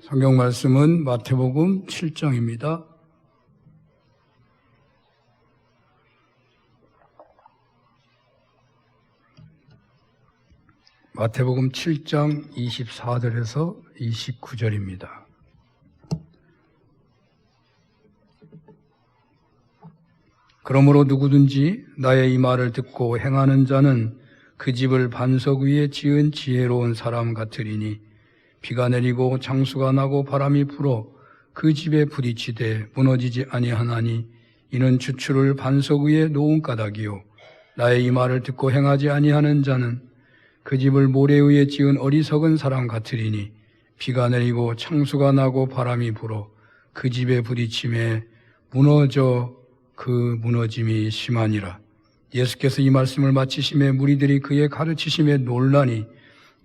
성경 말씀은 마태복음 7장입니다. 마태복음 7장 24절에서 29절입니다. 그러므로 누구든지 나의 이 말을 듣고 행하는 자는 그 집을 반석 위에 지은 지혜로운 사람 같으리니 비가 내리고 장수가 나고 바람이 불어 그 집에 부딪히되 무너지지 아니하나니 이는 주추를 반석 위에 놓은 까닭이요 나의 이 말을 듣고 행하지 아니하는 자는 그 집을 모래 위에 지은 어리석은 사람 같으리니 비가 내리고 창수가 나고 바람이 불어 그 집에 부딪힘에 무너져 그 무너짐이 심하니라. 예수께서 이 말씀을 마치심에 무리들이 그의 가르치심에 놀라니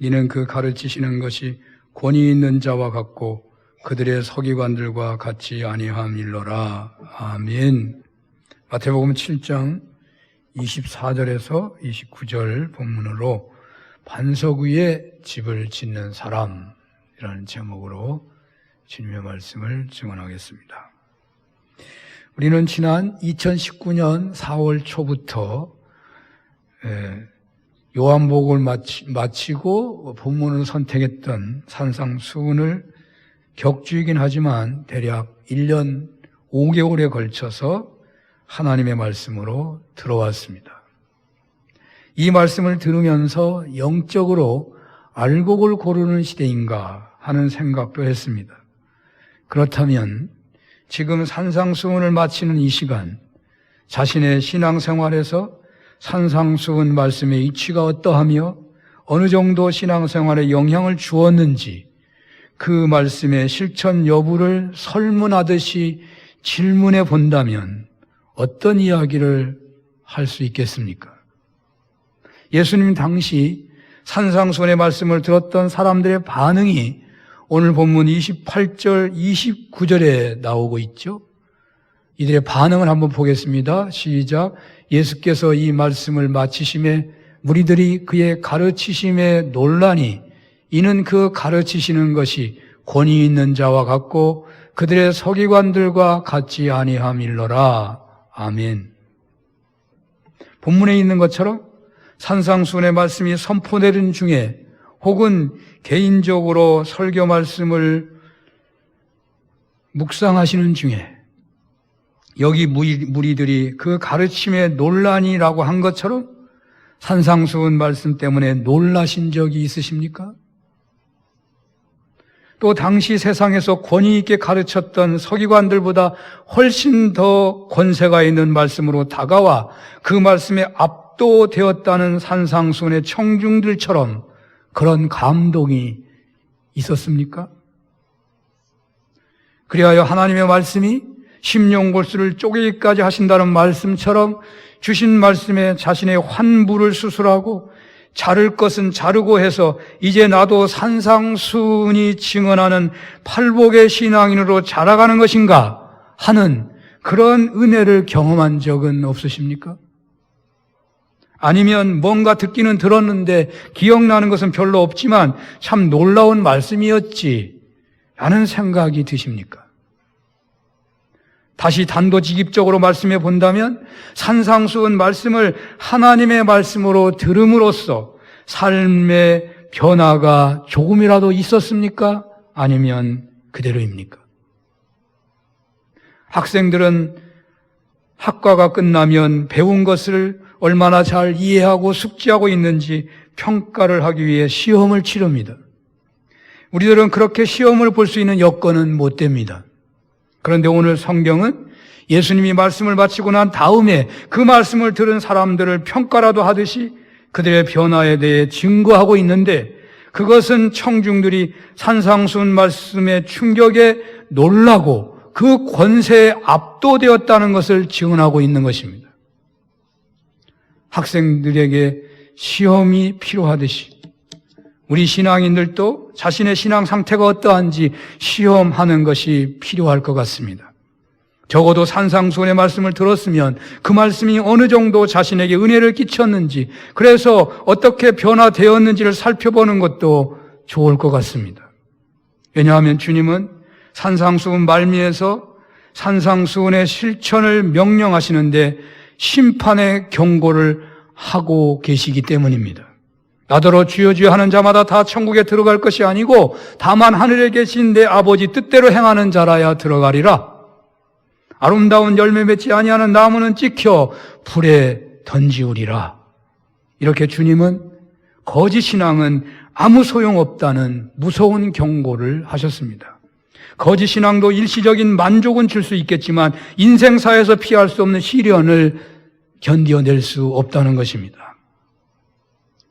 이는 그 가르치시는 것이 권위 있는 자와 같고 그들의 서기관들과 같지 아니함일러라. 아멘. 마태복음 7장 24절에서 29절 본문으로 반석 위에 집을 짓는 사람이라는 제목으로 주님의 말씀을 증언하겠습니다. 우리는 지난 2019년 4월 초부터 요한복음을 마치고 본문을 선택했던 산상수훈을 격주이긴 하지만 대략 1년 5개월에 걸쳐서 하나님의 말씀으로 들어왔습니다. 이 말씀을 들으면서 영적으로 알곡을 고르는 시대인가 하는 생각도 했습니다. 그렇다면 지금 산상수훈을 마치는 이 시간 자신의 신앙생활에서 산상수훈 말씀의 이치가 어떠하며 어느 정도 신앙생활에 영향을 주었는지 그 말씀의 실천 여부를 설문하듯이 질문해 본다면 어떤 이야기를 할 수 있겠습니까? 예수님 당시 산상수훈의 말씀을 들었던 사람들의 반응이 오늘 본문 28절, 29절에 나오고 있죠. 이들의 반응을 한번 보겠습니다. 시작. 예수께서 이 말씀을 마치심에 무리들이 그의 가르치심에 놀라니 이는 그 가르치시는 것이 권위 있는 자와 같고 그들의 서기관들과 같지 아니함일러라. 아멘. 본문에 있는 것처럼 산상수훈의 말씀이 선포되는 중에 혹은 개인적으로 설교 말씀을 묵상하시는 중에 여기 무리들이 그 가르침에 논란이라고 한 것처럼 산상수훈 말씀 때문에 놀라신 적이 있으십니까? 또 당시 세상에서 권위 있게 가르쳤던 서기관들보다 훨씬 더 권세가 있는 말씀으로 다가와 그 말씀에 압도되었다는 산상수훈의 청중들처럼 그런 감동이 있었습니까? 그리하여 하나님의 말씀이 심령골수를 쪼개기까지 하신다는 말씀처럼 주신 말씀에 자신의 환부를 수술하고 자를 것은 자르고 해서 이제 나도 산상수훈이 증언하는 팔복의 신앙인으로 자라가는 것인가 하는 그런 은혜를 경험한 적은 없으십니까? 아니면 뭔가 듣기는 들었는데 기억나는 것은 별로 없지만 참 놀라운 말씀이었지 라는 생각이 드십니까? 다시 단도직입적으로 말씀해 본다면 산상수훈 말씀을 하나님의 말씀으로 들음으로써 삶의 변화가 조금이라도 있었습니까? 아니면 그대로입니까? 학생들은 학과가 끝나면 배운 것을 얼마나 잘 이해하고 숙지하고 있는지 평가를 하기 위해 시험을 치릅니다. 우리들은 그렇게 시험을 볼 수 있는 여건은 못 됩니다. 그런데 오늘 성경은 예수님이 말씀을 마치고 난 다음에 그 말씀을 들은 사람들을 평가라도 하듯이 그들의 변화에 대해 증거하고 있는데 그것은 청중들이 산상수훈 말씀의 충격에 놀라고 그 권세에 압도되었다는 것을 증언하고 있는 것입니다. 학생들에게 시험이 필요하듯이 우리 신앙인들도 자신의 신앙 상태가 어떠한지 시험하는 것이 필요할 것 같습니다. 적어도 산상수훈의 말씀을 들었으면 그 말씀이 어느 정도 자신에게 은혜를 끼쳤는지, 그래서 어떻게 변화되었는지를 살펴보는 것도 좋을 것 같습니다. 왜냐하면 주님은 산상수훈 말미에서 산상수훈의 실천을 명령하시는데 심판의 경고를 하고 계시기 때문입니다. 나더러 주여 주여 하는 자마다 다 천국에 들어갈 것이 아니고 다만 하늘에 계신 내 아버지 뜻대로 행하는 자라야 들어가리라. 아름다운 열매 맺지 아니하는 나무는 찍혀 불에 던지우리라. 이렇게 주님은 거짓 신앙은 아무 소용없다는 무서운 경고를 하셨습니다. 거짓 신앙도 일시적인 만족은 줄 수 있겠지만 인생사에서 피할 수 없는 시련을 견뎌낼 수 없다는 것입니다.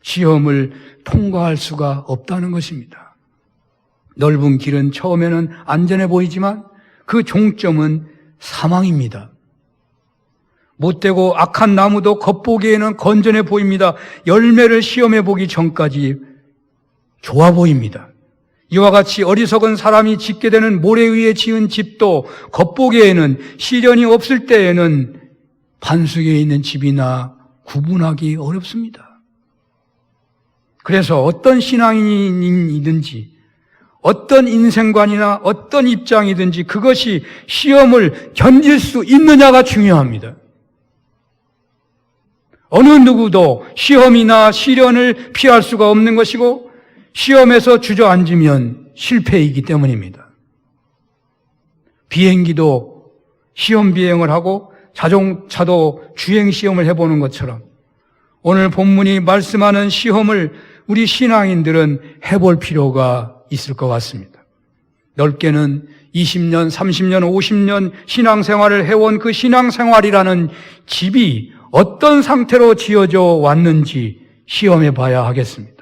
시험을 통과할 수가 없다는 것입니다. 넓은 길은 처음에는 안전해 보이지만 그 종점은 사망입니다. 못되고 악한 나무도 겉보기에는 건전해 보입니다. 열매를 시험해 보기 전까지 좋아 보입니다. 이와 같이 어리석은 사람이 짓게 되는 모래 위에 지은 집도 겉보기에는 시련이 없을 때에는 반숙에 있는 집이나 구분하기 어렵습니다. 그래서 어떤 신앙인이든지 어떤 인생관이나 어떤 입장이든지 그것이 시험을 견딜 수 있느냐가 중요합니다. 어느 누구도 시험이나 시련을 피할 수가 없는 것이고 시험에서 주저앉으면 실패이기 때문입니다. 비행기도 시험 비행을 하고 자동차도 주행 시험을 해보는 것처럼 오늘 본문이 말씀하는 시험을 우리 신앙인들은 해볼 필요가 있을 것 같습니다. 넓게는 20년, 30년, 50년 신앙생활을 해온 그 신앙생활이라는 집이 어떤 상태로 지어져 왔는지 시험해 봐야 하겠습니다.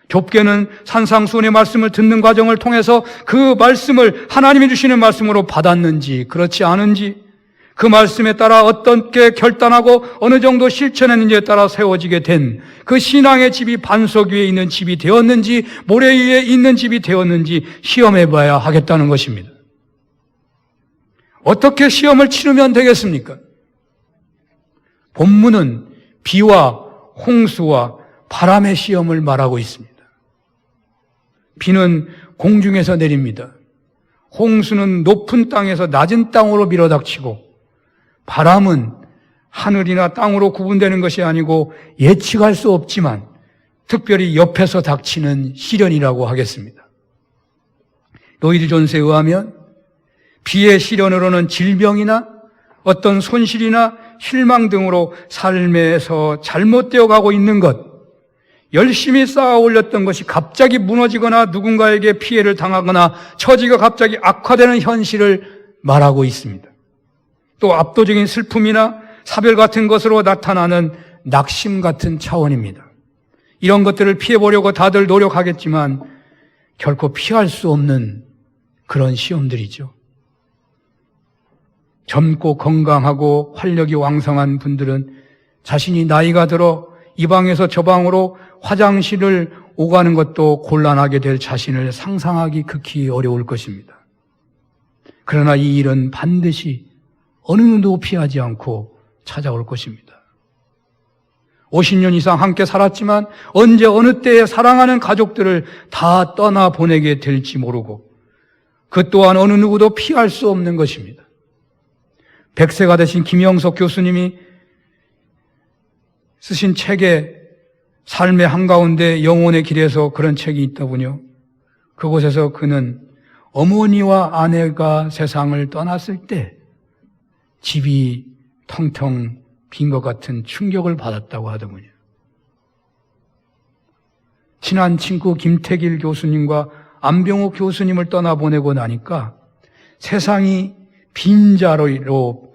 좁게는 산상수훈의 말씀을 듣는 과정을 통해서 그 말씀을 하나님이 주시는 말씀으로 받았는지 그렇지 않은지 그 말씀에 따라 어떻게 결단하고 어느 정도 실천했는지에 따라 세워지게 된 그 신앙의 집이 반석 위에 있는 집이 되었는지 모래 위에 있는 집이 되었는지 시험해 봐야 하겠다는 것입니다. 어떻게 시험을 치르면 되겠습니까? 본문은 비와 홍수와 바람의 시험을 말하고 있습니다. 비는 공중에서 내립니다. 홍수는 높은 땅에서 낮은 땅으로 밀어닥치고 바람은 하늘이나 땅으로 구분되는 것이 아니고 예측할 수 없지만 특별히 옆에서 닥치는 시련이라고 하겠습니다. 로이드 존스에 의하면 비의 시련으로는 질병이나 어떤 손실이나 실망 등으로 삶에서 잘못되어 가고 있는 것, 열심히 쌓아 올렸던 것이 갑자기 무너지거나 누군가에게 피해를 당하거나 처지가 갑자기 악화되는 현실을 말하고 있습니다. 또 압도적인 슬픔이나 사별 같은 것으로 나타나는 낙심 같은 차원입니다. 이런 것들을 피해보려고 다들 노력하겠지만 결코 피할 수 없는 그런 시험들이죠. 젊고 건강하고 활력이 왕성한 분들은 자신이 나이가 들어 이 방에서 저 방으로 화장실을 오가는 것도 곤란하게 될 자신을 상상하기 극히 어려울 것입니다. 그러나 이 일은 반드시 어느 누구도 피하지 않고 찾아올 것입니다. 50년 이상 함께 살았지만 언제 어느 때에 사랑하는 가족들을 다 떠나보내게 될지 모르고 그 또한 어느 누구도 피할 수 없는 것입니다. 100세가 되신 김영석 교수님이 쓰신 책에 삶의 한가운데 영혼의 길에서 그런 책이 있더군요. 그곳에서 그는 어머니와 아내가 세상을 떠났을 때 집이 텅텅 빈 것 같은 충격을 받았다고 하더군요. 친한 친구 김태길 교수님과 안병욱 교수님을 떠나보내고 나니까 세상이 빈자리로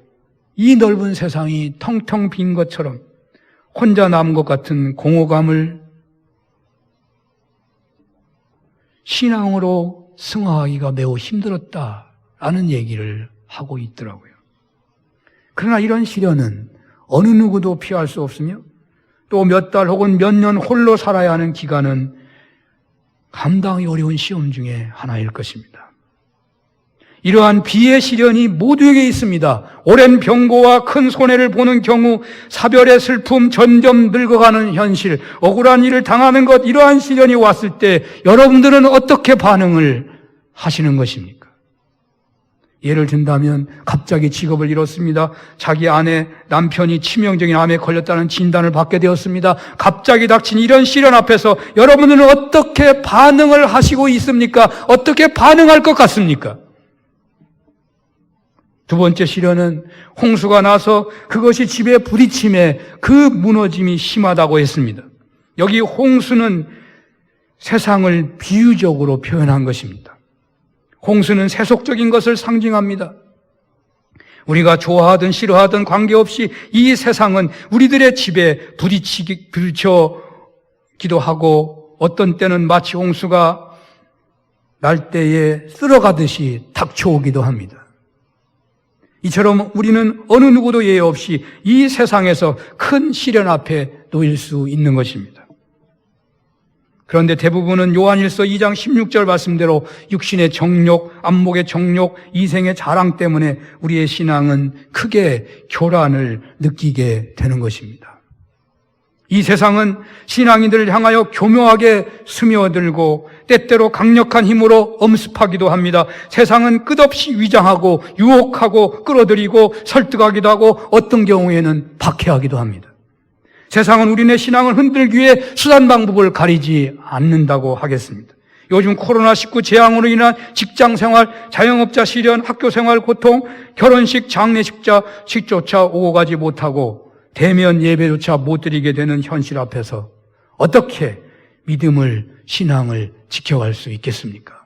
이 넓은 세상이 텅텅 빈 것처럼 혼자 남은 것 같은 공허감을 신앙으로 승화하기가 매우 힘들었다라는 얘기를 하고 있더라고요. 그러나 이런 시련은 어느 누구도 피할 수 없으며 또 몇 달 혹은 몇 년 홀로 살아야 하는 기간은 감당이 어려운 시험 중에 하나일 것입니다. 이러한 비의 시련이 모두에게 있습니다. 오랜 병고와 큰 손해를 보는 경우 사별의 슬픔, 점점 늙어가는 현실, 억울한 일을 당하는 것, 이러한 시련이 왔을 때 여러분들은 어떻게 반응을 하시는 것입니까? 예를 든다면 갑자기 직업을 잃었습니다. 자기 아내, 남편이 치명적인 암에 걸렸다는 진단을 받게 되었습니다. 갑자기 닥친 이런 시련 앞에서 여러분들은 어떻게 반응을 하시고 있습니까? 어떻게 반응할 것 같습니까? 두 번째 시련은 홍수가 나서 그것이 집에 부딪힘에 그 무너짐이 심하다고 했습니다. 여기 홍수는 세상을 비유적으로 표현한 것입니다. 홍수는 세속적인 것을 상징합니다. 우리가 좋아하든 싫어하든 관계없이 이 세상은 우리들의 집에 부딪히기도 하고 어떤 때는 마치 홍수가 날 때에 쓸어가듯이 닥쳐오기도 합니다. 이처럼 우리는 어느 누구도 예외 없이 이 세상에서 큰 시련 앞에 놓일 수 있는 것입니다. 그런데 대부분은 요한일서 2장 16절 말씀대로 육신의 정욕, 안목의 정욕, 이생의 자랑 때문에 우리의 신앙은 크게 교란을 느끼게 되는 것입니다. 이 세상은 신앙인들을 향하여 교묘하게 스며들고 때때로 강력한 힘으로 엄습하기도 합니다. 세상은 끝없이 위장하고 유혹하고 끌어들이고 설득하기도 하고 어떤 경우에는 박해하기도 합니다. 세상은 우리네 신앙을 흔들기 위해 수단 방법을 가리지 않는다고 하겠습니다. 요즘 코로나19 재앙으로 인한 직장생활, 자영업자 시련, 학교생활 고통, 결혼식, 장례식조차 오고 가지 못하고 대면 예배조차 못 드리게 되는 현실 앞에서 어떻게 믿음을, 신앙을 지켜갈 수 있겠습니까?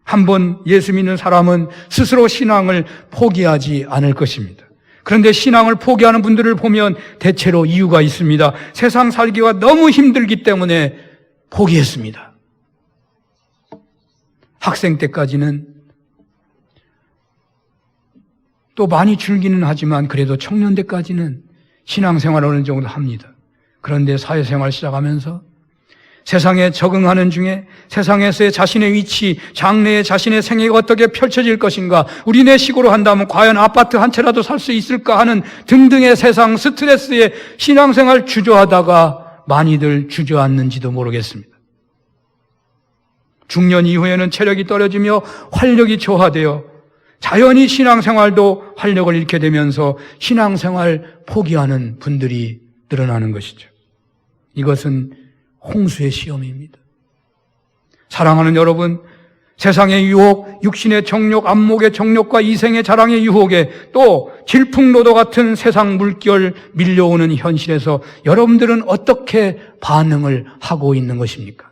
한번 예수 믿는 사람은 스스로 신앙을 포기하지 않을 것입니다. 그런데 신앙을 포기하는 분들을 보면 대체로 이유가 있습니다. 세상 살기가 너무 힘들기 때문에 포기했습니다. 학생 때까지는 또 많이 줄기는 하지만 그래도 청년 때까지는 신앙생활을 어느 정도 합니다. 그런데 사회생활 시작하면서 세상에 적응하는 중에 세상에서의 자신의 위치, 장래에 자신의 생애가 어떻게 펼쳐질 것인가, 우리네 식으로 한다면 과연 아파트 한 채라도 살 수 있을까 하는 등등의 세상 스트레스에 신앙생활 주저하다가 많이들 주저앉는지도 모르겠습니다. 중년 이후에는 체력이 떨어지며 활력이 저하되어 자연히 신앙생활도 활력을 잃게 되면서 신앙생활 포기하는 분들이 늘어나는 것이죠. 이것은 홍수의 시험입니다. 사랑하는 여러분, 세상의 유혹, 육신의 정욕, 안목의 정욕과 이생의 자랑의 유혹에 또 질풍노도 같은 세상 물결 밀려오는 현실에서 여러분들은 어떻게 반응을 하고 있는 것입니까?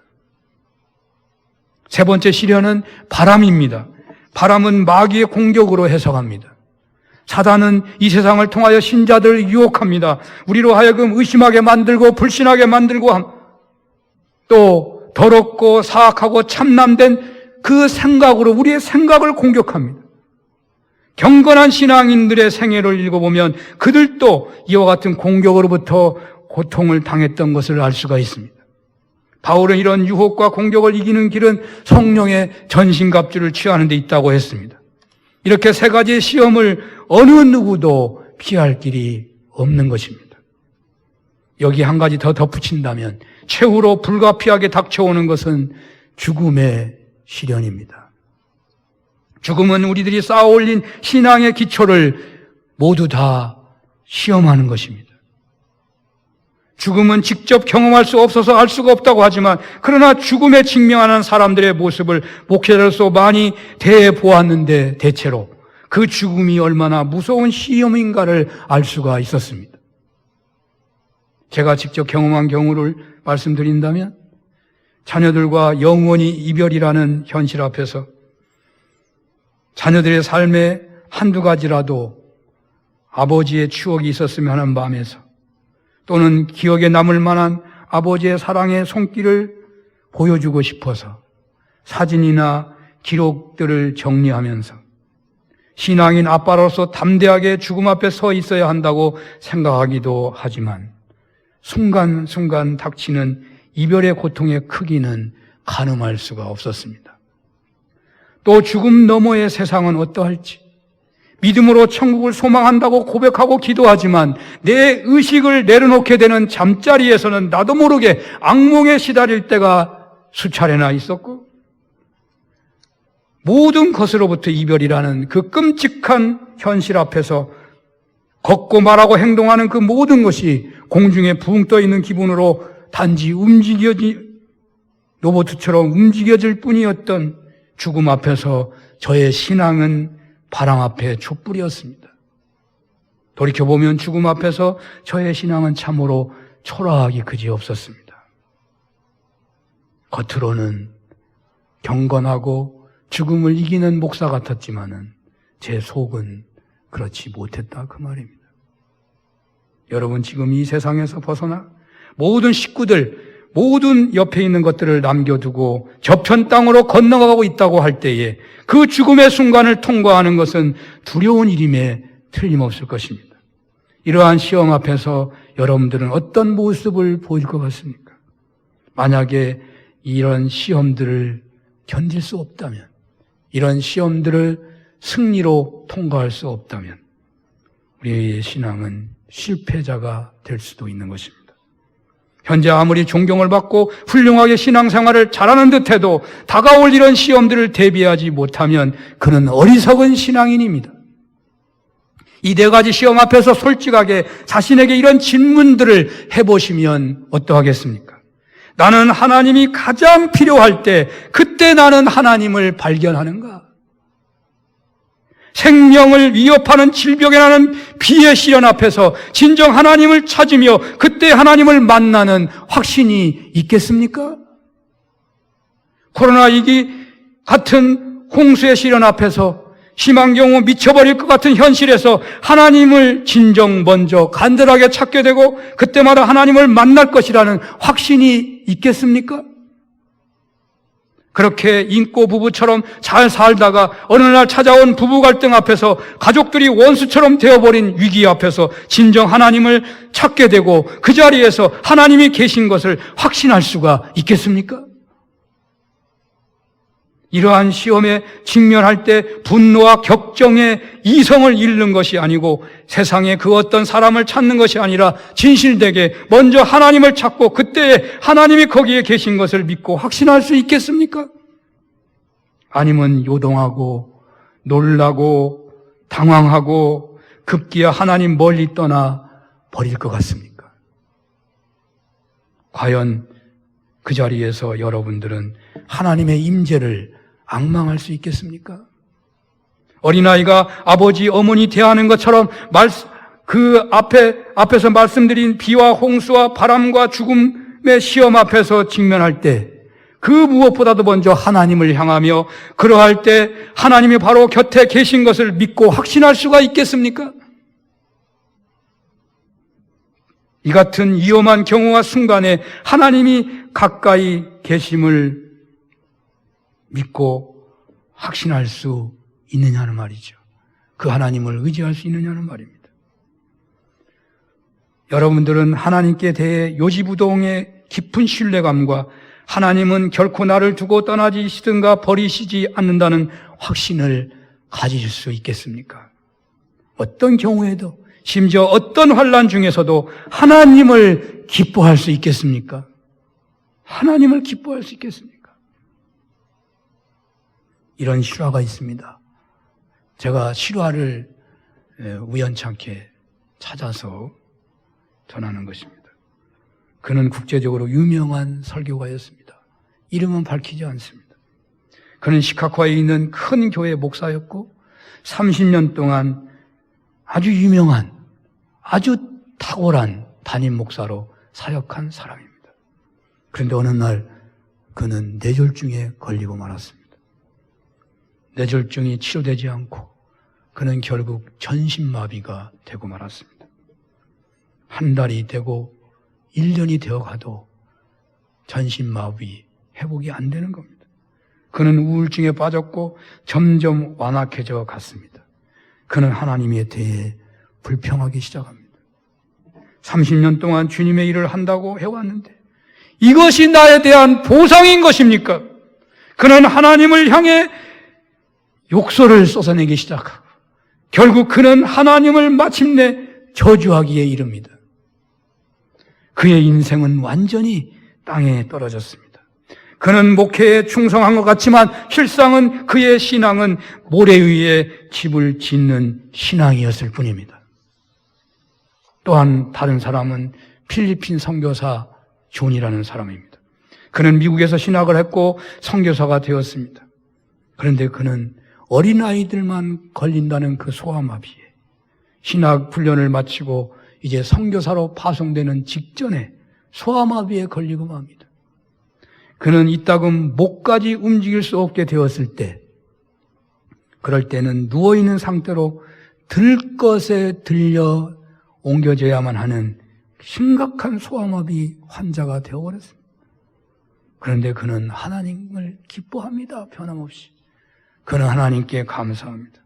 세 번째 시련은 바람입니다. 바람은 마귀의 공격으로 해석합니다. 사단은 이 세상을 통하여 신자들을 유혹합니다. 우리로 하여금 의심하게 만들고 불신하게 만들고 또 더럽고 사악하고 참남된 그 생각으로 우리의 생각을 공격합니다. 경건한 신앙인들의 생애를 읽어보면 그들도 이와 같은 공격으로부터 고통을 당했던 것을 알 수가 있습니다. 바울은 이런 유혹과 공격을 이기는 길은 성령의 전신갑주를 취하는 데 있다고 했습니다. 이렇게 세 가지의 시험을 어느 누구도 피할 길이 없는 것입니다. 여기 한 가지 더 덧붙인다면 최후로 불가피하게 닥쳐오는 것은 죽음의 시련입니다. 죽음은 우리들이 쌓아올린 신앙의 기초를 모두 다 시험하는 것입니다. 죽음은 직접 경험할 수 없어서 알 수가 없다고 하지만 그러나 죽음에 직면하는 사람들의 모습을 목회자로서 많이 대해보았는데 대체로 그 죽음이 얼마나 무서운 시험인가를 알 수가 있었습니다. 제가 직접 경험한 경우를 말씀드린다면 자녀들과 영원히 이별이라는 현실 앞에서 자녀들의 삶에 한두 가지라도 아버지의 추억이 있었으면 하는 마음에서 또는 기억에 남을 만한 아버지의 사랑의 손길을 보여주고 싶어서 사진이나 기록들을 정리하면서 신앙인 아빠로서 담대하게 죽음 앞에 서 있어야 한다고 생각하기도 하지만 순간순간 닥치는 이별의 고통의 크기는 가늠할 수가 없었습니다. 또 죽음 너머의 세상은 어떠할지, 믿음으로 천국을 소망한다고 고백하고 기도하지만 내 의식을 내려놓게 되는 잠자리에서는 나도 모르게 악몽에 시달릴 때가 수차례나 있었고, 모든 것으로부터 이별이라는 그 끔찍한 현실 앞에서 걷고 말하고 행동하는 그 모든 것이 공중에 붕 떠 있는 기분으로 단지 로봇처럼 움직여질 뿐이었던 죽음 앞에서 저의 신앙은 바람 앞에 촛불이었습니다. 돌이켜보면 죽음 앞에서 저의 신앙은 참으로 초라하기 그지없었습니다. 겉으로는 경건하고 죽음을 이기는 목사 같았지만은 제 속은 그렇지 못했다 그 말입니다. 여러분, 지금 이 세상에서 벗어나 모든 식구들, 모든 옆에 있는 것들을 남겨두고 저편 땅으로 건너가고 있다고 할 때에 그 죽음의 순간을 통과하는 것은 두려운 일임에 틀림없을 것입니다. 이러한 시험 앞에서 여러분들은 어떤 모습을 보일 것 같습니까? 만약에 이런 시험들을 견딜 수 없다면, 이런 시험들을 승리로 통과할 수 없다면 우리의 신앙은 실패자가 될 수도 있는 것입니다. 현재 아무리 존경을 받고 훌륭하게 신앙생활을 잘하는 듯해도 다가올 이런 시험들을 대비하지 못하면 그는 어리석은 신앙인입니다. 이 네 가지 시험 앞에서 솔직하게 자신에게 이런 질문들을 해보시면 어떠하겠습니까? 나는 하나님이 가장 필요할 때 그때 나는 하나님을 발견하는가? 생명을 위협하는 질병에 나는 비의 시련 앞에서 진정 하나님을 찾으며 그때 하나님을 만나는 확신이 있겠습니까? 코로나19 같은 홍수의 시련 앞에서 심한 경우 미쳐버릴 것 같은 현실에서 하나님을 진정 먼저 간절하게 찾게 되고 그때마다 하나님을 만날 것이라는 확신이 있겠습니까? 그렇게 인고 부부처럼 잘 살다가 어느 날 찾아온 부부 갈등 앞에서 가족들이 원수처럼 되어버린 위기 앞에서 진정 하나님을 찾게 되고 그 자리에서 하나님이 계신 것을 확신할 수가 있겠습니까? 이러한 시험에 직면할 때 분노와 격정의 이성을 잃는 것이 아니고 세상에 그 어떤 사람을 찾는 것이 아니라 진실되게 먼저 하나님을 찾고 그때 하나님이 거기에 계신 것을 믿고 확신할 수 있겠습니까? 아니면 요동하고 놀라고 당황하고 급기야 하나님 멀리 떠나 버릴 것 같습니까? 과연 그 자리에서 여러분들은 하나님의 임재를 앙망할 수 있겠습니까? 어린아이가 아버지, 어머니 대하는 것처럼 그 앞에서 말씀드린 비와 홍수와 바람과 죽음의 시험 앞에서 직면할 때 그 무엇보다도 먼저 하나님을 향하며 그러할 때 하나님이 바로 곁에 계신 것을 믿고 확신할 수가 있겠습니까? 이 같은 위험한 경우와 순간에 하나님이 가까이 계심을 믿고 확신할 수 있느냐는 말이죠. 그 하나님을 의지할 수 있느냐는 말입니다. 여러분들은 하나님께 대해 요지부동의 깊은 신뢰감과 하나님은 결코 나를 두고 떠나시든가 버리시지 않는다는 확신을 가질 수 있겠습니까? 어떤 경우에도 심지어 어떤 환난 중에서도 하나님을 기뻐할 수 있겠습니까? 하나님을 기뻐할 수 있겠습니까? 이런 실화가 있습니다. 제가 실화를 우연찮게 찾아서 전하는 것입니다. 그는 국제적으로 유명한 설교가였습니다. 이름은 밝히지 않습니다. 그는 시카고에 있는 큰 교회 목사였고 30년 동안 아주 유명한, 아주 탁월한 담임 목사로 사역한 사람입니다. 그런데 어느 날 그는 뇌졸중에 걸리고 말았습니다. 뇌졸중이 치료되지 않고 그는 결국 전신마비가 되고 말았습니다. 한 달이 되고 1년이 되어가도 전신마비 회복이 안 되는 겁니다. 그는 우울증에 빠졌고 점점 완악해져 갔습니다. 그는 하나님에 대해 불평하기 시작합니다. 30년 동안 주님의 일을 한다고 해왔는데 이것이 나에 대한 보상인 것입니까? 그는 하나님을 향해 욕설을 쏟아내기 시작하고 결국 그는 하나님을 마침내 저주하기에 이릅니다. 그의 인생은 완전히 땅에 떨어졌습니다. 그는 목회에 충성한 것 같지만 실상은 그의 신앙은 모래 위에 집을 짓는 신앙이었을 뿐입니다. 또한 다른 사람은 필리핀 선교사 존이라는 사람입니다. 그는 미국에서 신학을 했고 선교사가 되었습니다. 그런데 그는 어린아이들만 걸린다는 그 소아마비에 신학 훈련을 마치고 이제 선교사로 파송되는 직전에 소아마비에 걸리고 맙니다. 그는 이따금 목까지 움직일 수 없게 되었을 때, 그럴 때는 누워있는 상태로 들 것에 들려 옮겨져야만 하는 심각한 소아마비 환자가 되어버렸습니다. 그런데 그는 하나님을 기뻐합니다. 변함없이. 그는 하나님께 감사합니다.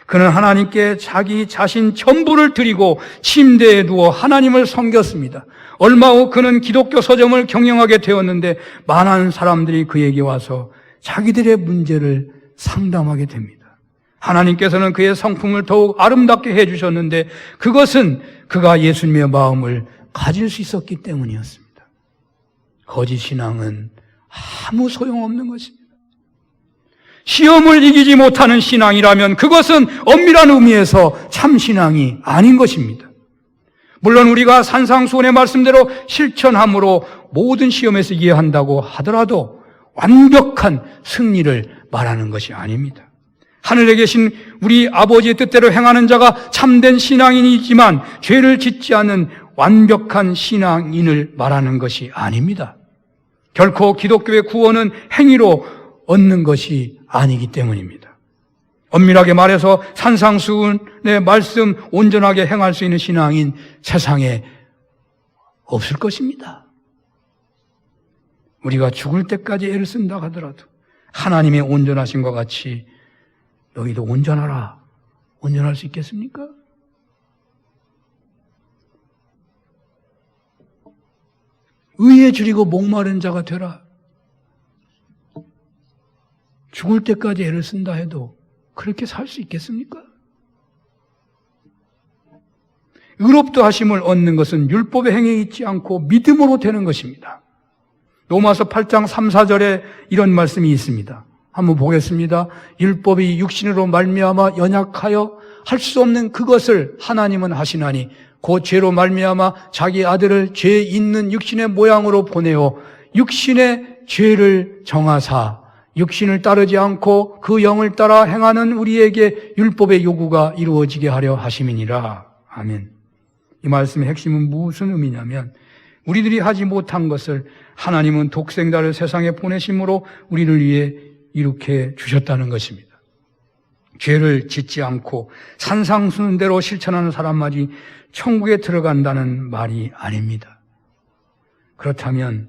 그는 하나님께 자기 자신 전부를 드리고 침대에 누워 하나님을 섬겼습니다. 얼마 후 그는 기독교 서점을 경영하게 되었는데 많은 사람들이 그에게 와서 자기들의 문제를 상담하게 됩니다. 하나님께서는 그의 성품을 더욱 아름답게 해주셨는데 그것은 그가 예수님의 마음을 가질 수 있었기 때문이었습니다. 거짓 신앙은 아무 소용없는 것입니다. 시험을 이기지 못하는 신앙이라면 그것은 엄밀한 의미에서 참 신앙이 아닌 것입니다. 물론 우리가 산상수훈의 말씀대로 실천함으로 모든 시험에서 이해한다고 하더라도 완벽한 승리를 말하는 것이 아닙니다. 하늘에 계신 우리 아버지의 뜻대로 행하는 자가 참된 신앙인이지만 죄를 짓지 않는 완벽한 신앙인을 말하는 것이 아닙니다. 결코 기독교의 구원은 행위로 얻는 것이 아니기 때문입니다. 엄밀하게 말해서 산상수훈의 말씀 온전하게 행할 수 있는 신앙인 세상에 없을 것입니다. 우리가 죽을 때까지 애를 쓴다 하더라도 하나님의 온전하신 것 같이 너희도 온전하라. 온전할 수 있겠습니까? 의에 줄이고 목마른 자가 되라. 죽을 때까지 애를 쓴다 해도 그렇게 살 수 있겠습니까? 의롭다 하심을 얻는 것은 율법의 행위에 있지 않고 믿음으로 되는 것입니다. 로마서 8장 3, 4절에 이런 말씀이 있습니다. 한번 보겠습니다. 율법이 육신으로 말미암아 연약하여 할 수 없는 그것을 하나님은 하시나니 곧 죄로 말미암아 자기 아들을 죄 있는 육신의 모양으로 보내어 육신의 죄를 정하사 육신을 따르지 않고 그 영을 따라 행하는 우리에게 율법의 요구가 이루어지게 하려 하심이니라. 아멘. 이 말씀의 핵심은 무슨 의미냐면 우리들이 하지 못한 것을 하나님은 독생자를 세상에 보내심으로 우리를 위해 이룩해 주셨다는 것입니다. 죄를 짓지 않고 산상수훈대로 실천하는 사람만이 천국에 들어간다는 말이 아닙니다. 그렇다면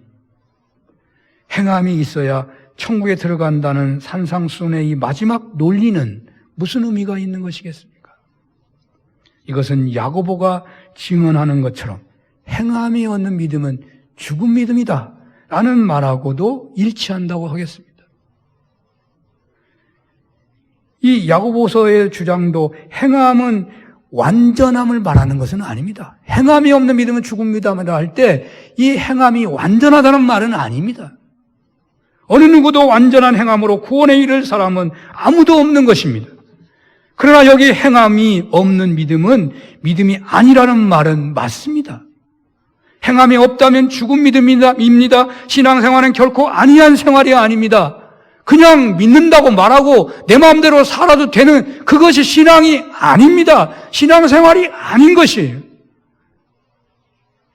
행함이 있어야 천국에 들어간다는 산상수훈의 이 마지막 논리는 무슨 의미가 있는 것이겠습니까? 이것은 야고보가 증언하는 것처럼 행함이 얻는 믿음은 죽은 믿음이다 라는 말하고도 일치한다고 하겠습니다. 이 야고보서의 주장도 행함은 완전함을 말하는 것은 아닙니다. 행함이 없는 믿음은 죽은 믿음이다 할 때 이 행함이 완전하다는 말은 아닙니다. 어느 누구도 완전한 행함으로 구원에 이를 사람은 아무도 없는 것입니다. 그러나 여기 행함이 없는 믿음은 믿음이 아니라는 말은 맞습니다. 행함이 없다면 죽은 믿음입니다. 신앙생활은 결코 아니한 생활이 아닙니다. 그냥 믿는다고 말하고 내 마음대로 살아도 되는 그것이 신앙이 아닙니다. 신앙생활이 아닌 것이에요.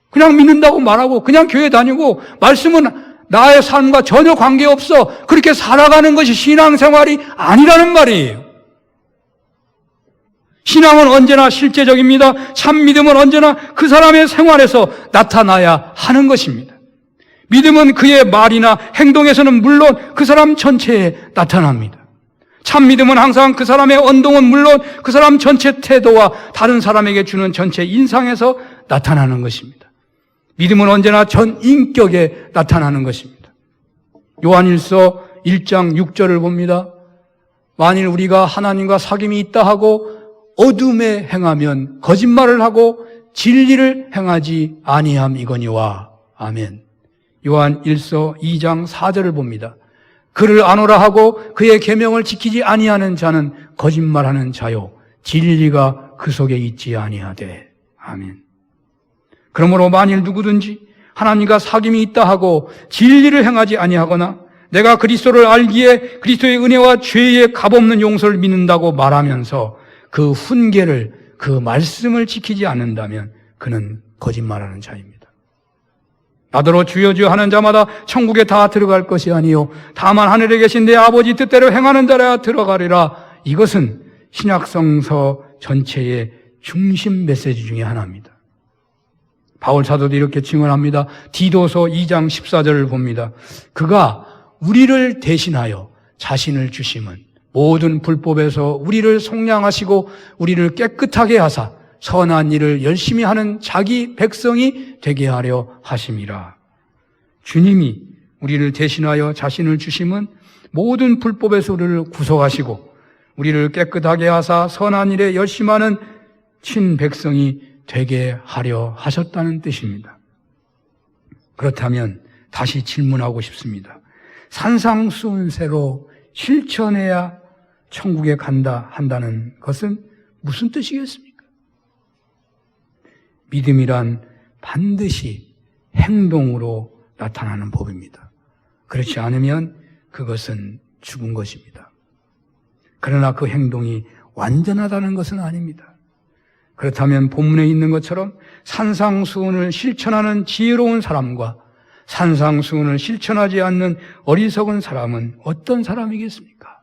그냥 믿는다고 말하고 그냥 교회 다니고 말씀은 나의 삶과 전혀 관계없어 그렇게 살아가는 것이 신앙생활이 아니라는 말이에요. 신앙은 언제나 실제적입니다. 참 믿음은 언제나 그 사람의 생활에서 나타나야 하는 것입니다. 믿음은 그의 말이나 행동에서는 물론 그 사람 전체에 나타납니다. 참 믿음은 항상 그 사람의 언동은 물론 그 사람 전체 태도와 다른 사람에게 주는 전체 인상에서 나타나는 것입니다. 믿음은 언제나 전 인격에 나타나는 것입니다. 요한일서 1장 6절을 봅니다. 만일 우리가 하나님과 사귐이 있다 하고 어둠에 행하면 거짓말을 하고 진리를 행하지 아니함이거니와. 아멘. 요한 1서 2장 4절을 봅니다. 그를 아노라 하고 그의 계명을 지키지 아니하는 자는 거짓말하는 자요 진리가 그 속에 있지 아니하되. 아멘. 그러므로 만일 누구든지 하나님과 사귐이 있다 하고 진리를 행하지 아니하거나 내가 그리스도를 알기에 그리스도의 은혜와 죄의 값없는 용서를 믿는다고 말하면서 그 훈계를, 그 말씀을 지키지 않는다면 그는 거짓말하는 자입니다. 나더러 주여 주여 하는 자마다 천국에 다 들어갈 것이 아니요 다만 하늘에 계신 내 아버지 뜻대로 행하는 자라야 들어가리라. 이것은 신약성서 전체의 중심 메시지 중에 하나입니다. 바울 사도도 이렇게 증언합니다. 디도서 2장 14절을 봅니다. 그가 우리를 대신하여 자신을 주심은 모든 불법에서 우리를 속량하시고 우리를 깨끗하게 하사 선한 일을 열심히 하는 자기 백성이 되게 하려 하심이라. 주님이 우리를 대신하여 자신을 주심은 모든 불법에서 우리를 구속하시고 우리를 깨끗하게 하사 선한 일에 열심히 하는 친백성이 되게 하려 하셨다는 뜻입니다. 그렇다면 다시 질문하고 싶습니다. 산상수훈세로 실천해야 천국에 간다 한다는 것은 무슨 뜻이겠습니까? 믿음이란 반드시 행동으로 나타나는 법입니다. 그렇지 않으면 그것은 죽은 것입니다. 그러나 그 행동이 완전하다는 것은 아닙니다. 그렇다면 본문에 있는 것처럼 산상수훈을 실천하는 지혜로운 사람과 산상수훈을 실천하지 않는 어리석은 사람은 어떤 사람이겠습니까?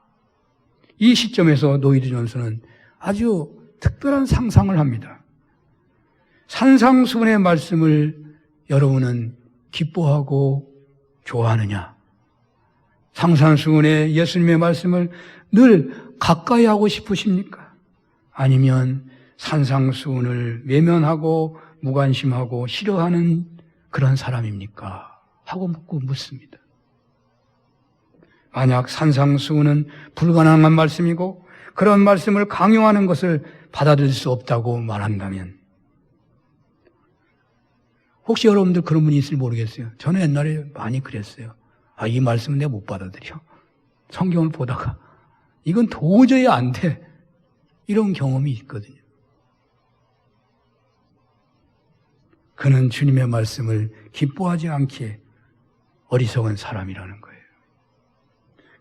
이 시점에서 노이드 존슨은 아주 특별한 상상을 합니다. 산상수훈의 말씀을 여러분은 기뻐하고 좋아하느냐? 산상수훈의 예수님의 말씀을 늘 가까이 하고 싶으십니까? 아니면 산상수훈을 외면하고 무관심하고 싫어하는 그런 사람입니까? 하고 묻습니다. 만약 산상수훈은 불가능한 말씀이고 그런 말씀을 강요하는 것을 받아들일 수 없다고 말한다면 혹시 여러분들 그런 분이 있을지 모르겠어요. 저는 옛날에 많이 그랬어요. 이 말씀은 내가 못 받아들여. 성경을 보다가 이건 도저히 안 돼. 이런 경험이 있거든요. 그는 주님의 말씀을 기뻐하지 않기에 어리석은 사람이라는 거예요.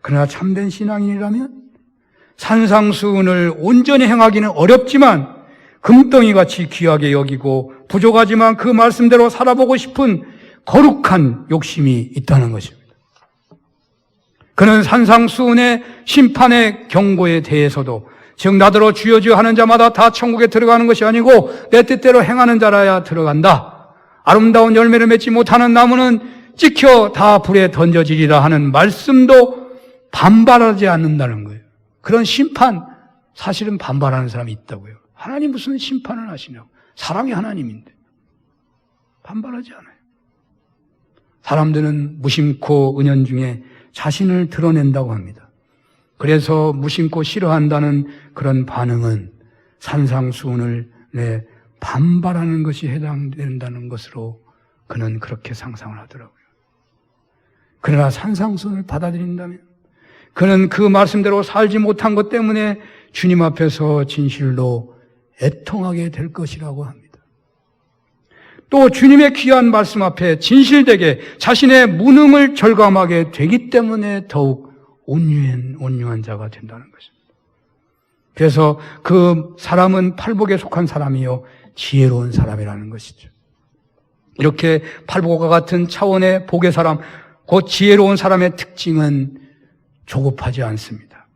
그러나 참된 신앙인이라면 산상수훈을 온전히 행하기는 어렵지만 금덩이같이 귀하게 여기고 부족하지만 그 말씀대로 살아보고 싶은 거룩한 욕심이 있다는 것입니다. 그는 산상수훈의 심판의 경고에 대해서도 즉 나더러 주여 주여 하는 자마다 다 천국에 들어가는 것이 아니고 내 뜻대로 행하는 자라야 들어간다. 아름다운 열매를 맺지 못하는 나무는 찍혀 다 불에 던져지리라 하는 말씀도 반발하지 않는다는 거예요. 그런 심판, 사실은 반발하는 사람이 있다고요. 하나님 무슨 심판을 하시냐고. 사랑의 하나님인데 반발하지 않아요. 사람들은 무심코 은연중에 자신을 드러낸다고 합니다. 그래서 무심코 싫어한다는 그런 반응은 산상수훈을 반발하는 것이 해당된다는 것으로 그는 그렇게 상상을 하더라고요. 그러나 산상수훈을 받아들인다면 그는 그 말씀대로 살지 못한 것 때문에 주님 앞에서 진실로 애통하게 될 것이라고 합니다. 또 주님의 귀한 말씀 앞에 진실되게 자신의 무능을 절감하게 되기 때문에 더욱 온유한 자가 된다는 것입니다. 그래서 그 사람은 팔복에 속한 사람이요 지혜로운 사람이라는 것이죠. 이렇게 팔복과 같은 차원의 복의 사람, 곧 지혜로운 사람의 특징은 조급하지 않습니다.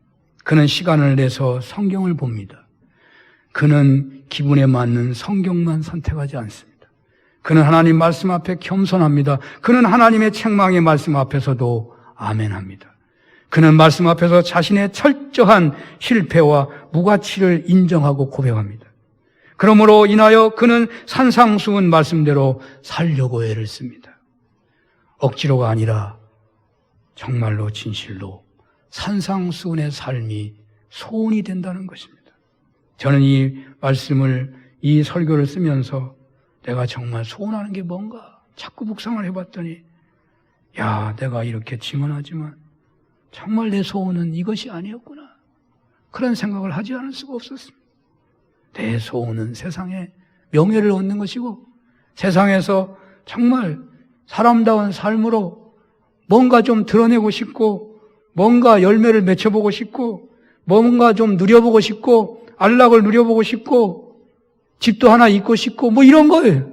그는 시간을 내서 성경을 봅니다. 그는 기분에 맞는 성경만 선택하지 않습니다. 그는 하나님 말씀 앞에 겸손합니다. 그는 하나님의 책망의 말씀 앞에서도 아멘합니다. 그는 말씀 앞에서 자신의 철저한 실패와 무가치를 인정하고 고백합니다. 그러므로 인하여 그는 산상수훈 말씀대로 살려고 애를 씁니다. 억지로가 아니라 정말로 진실로 산상수훈의 삶이 소원이 된다는 것입니다. 저는 이 말씀을, 이 설교를 쓰면서 내가 정말 소원하는 게 뭔가 자꾸 묵상을 해봤더니, 야, 내가 이렇게 증언하지만 정말 내 소원은 이것이 아니었구나. 그런 생각을 하지 않을 수가 없었습니다. 내 소원은 세상에 명예를 얻는 것이고, 세상에서 정말 사람다운 삶으로 뭔가 좀 드러내고 싶고, 뭔가 열매를 맺혀보고 싶고, 뭔가 좀 누려보고 싶고, 안락을 누려보고 싶고, 집도 하나 있고 싶고, 뭐 이런 거예요.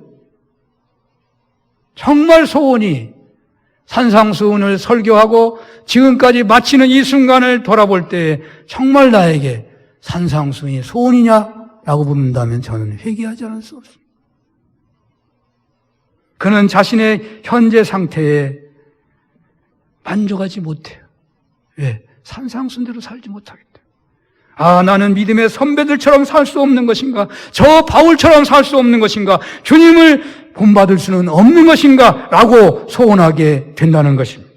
정말 소원이, 산상수훈을 설교하고 지금까지 마치는 이 순간을 돌아볼 때 정말 나에게 산상수훈이 소원이냐라고 묻는다면 저는 회개하지 않을 수 없습니다. 그는 자신의 현재 상태에 만족하지 못해요. 왜? 산상순대로 살지 못하기 때문에. 아, 나는 믿음의 선배들처럼 살 수 없는 것인가? 저 바울처럼 살 수 없는 것인가? 주님을 본받을 수는 없는 것인가? 라고 소원하게 된다는 것입니다.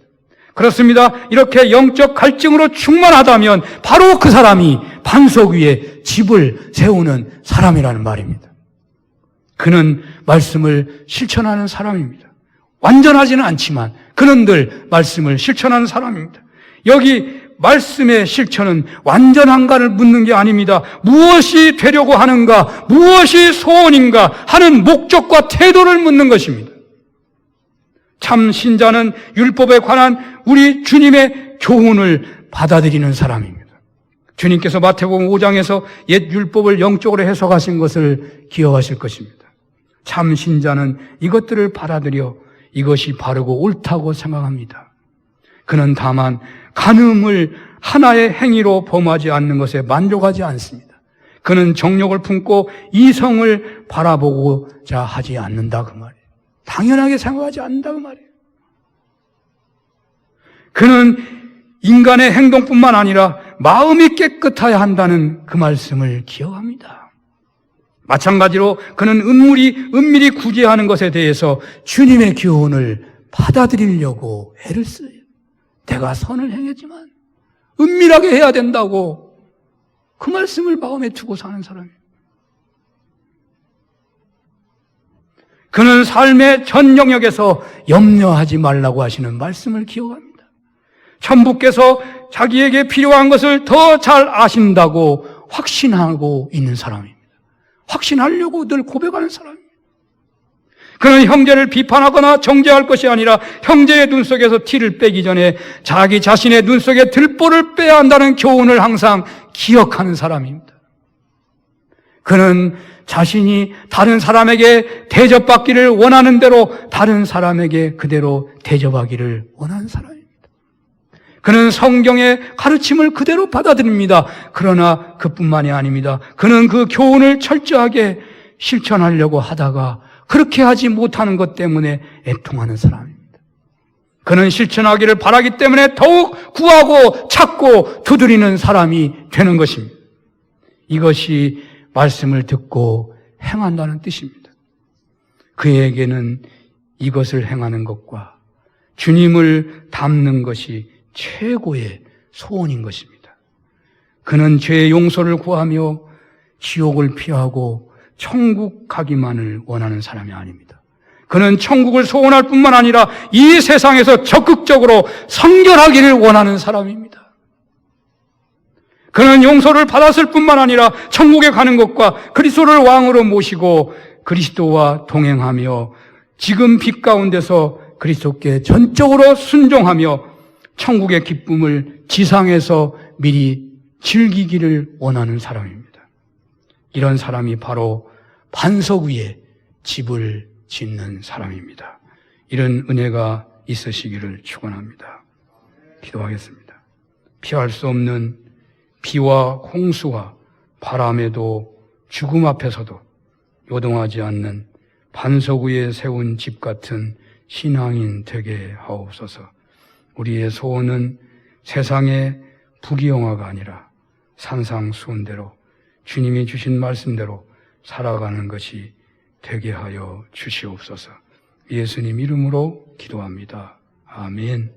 그렇습니다. 이렇게 영적 갈증으로 충만하다면 바로 그 사람이 반석 위에 집을 세우는 사람이라는 말입니다. 그는 말씀을 실천하는 사람입니다. 완전하지는 않지만 그는 늘 말씀을 실천하는 사람입니다. 여기 말씀의 실천은 완전한가를 묻는 게 아닙니다. 무엇이 되려고 하는가, 무엇이 소원인가 하는 목적과 태도를 묻는 것입니다. 참 신자는 율법에 관한 우리 주님의 교훈을 받아들이는 사람입니다. 주님께서 마태복음 5장에서 옛 율법을 영적으로 해석하신 것을 기억하실 것입니다. 참 신자는 이것들을 받아들여 이것이 바르고 옳다고 생각합니다. 그는 다만 간음을 하나의 행위로 범하지 않는 것에 만족하지 않습니다. 그는 정욕을 품고 이성을 바라보고자 하지 않는다 그 말이에요. 당연하게 생각하지 않는다 그 말이에요. 그는 인간의 행동뿐만 아니라 마음이 깨끗해야 한다는 그 말씀을 기억합니다. 마찬가지로 그는 은밀히 구제하는 것에 대해서 주님의 교훈을 받아들이려고 애를 써요. 내가 선을 행했지만 은밀하게 해야 된다고 그 말씀을 마음에 두고 사는 사람이에요. 그는 삶의 전 영역에서 염려하지 말라고 하시는 말씀을 기억합니다. 천부께서 자기에게 필요한 것을 더 잘 아신다고 확신하고 있는 사람입니다. 확신하려고 늘 고백하는 사람입니다. 그는 형제를 비판하거나 정죄할 것이 아니라 형제의 눈 속에서 티를 빼기 전에 자기 자신의 눈 속에 들보를 빼야 한다는 교훈을 항상 기억하는 사람입니다. 그는 자신이 다른 사람에게 대접받기를 원하는 대로 다른 사람에게 그대로 대접하기를 원하는 사람입니다. 그는 성경의 가르침을 그대로 받아들입니다. 그러나 그뿐만이 아닙니다. 그는 그 교훈을 철저하게 실천하려고 하다가 그렇게 하지 못하는 것 때문에 애통하는 사람입니다. 그는 실천하기를 바라기 때문에 더욱 구하고 찾고 두드리는 사람이 되는 것입니다. 이것이 말씀을 듣고 행한다는 뜻입니다. 그에게는 이것을 행하는 것과 주님을 닮는 것이 최고의 소원인 것입니다. 그는 죄의 용서를 구하며 지옥을 피하고 천국 가기만을 원하는 사람이 아닙니다. 그는 천국을 소원할 뿐만 아니라 이 세상에서 적극적으로 성결하기를 원하는 사람입니다. 그는 용서를 받았을 뿐만 아니라 천국에 가는 것과 그리스도를 왕으로 모시고 그리스도와 동행하며 지금 빛 가운데서 그리스도께 전적으로 순종하며 천국의 기쁨을 지상에서 미리 즐기기를 원하는 사람입니다. 이런 사람이 바로 반석 위에 집을 짓는 사람입니다. 이런 은혜가 있으시기를 축원합니다. 기도하겠습니다. 피할 수 없는 비와 홍수와 바람에도 죽음 앞에서도 요동하지 않는 반석 위에 세운 집 같은 신앙인 되게 하옵소서. 우리의 소원은 세상의 부귀영화가 아니라 산상수훈대로 주님이 주신 말씀대로 살아가는 것이 되게 하여 주시옵소서. 예수님 이름으로 기도합니다. 아멘.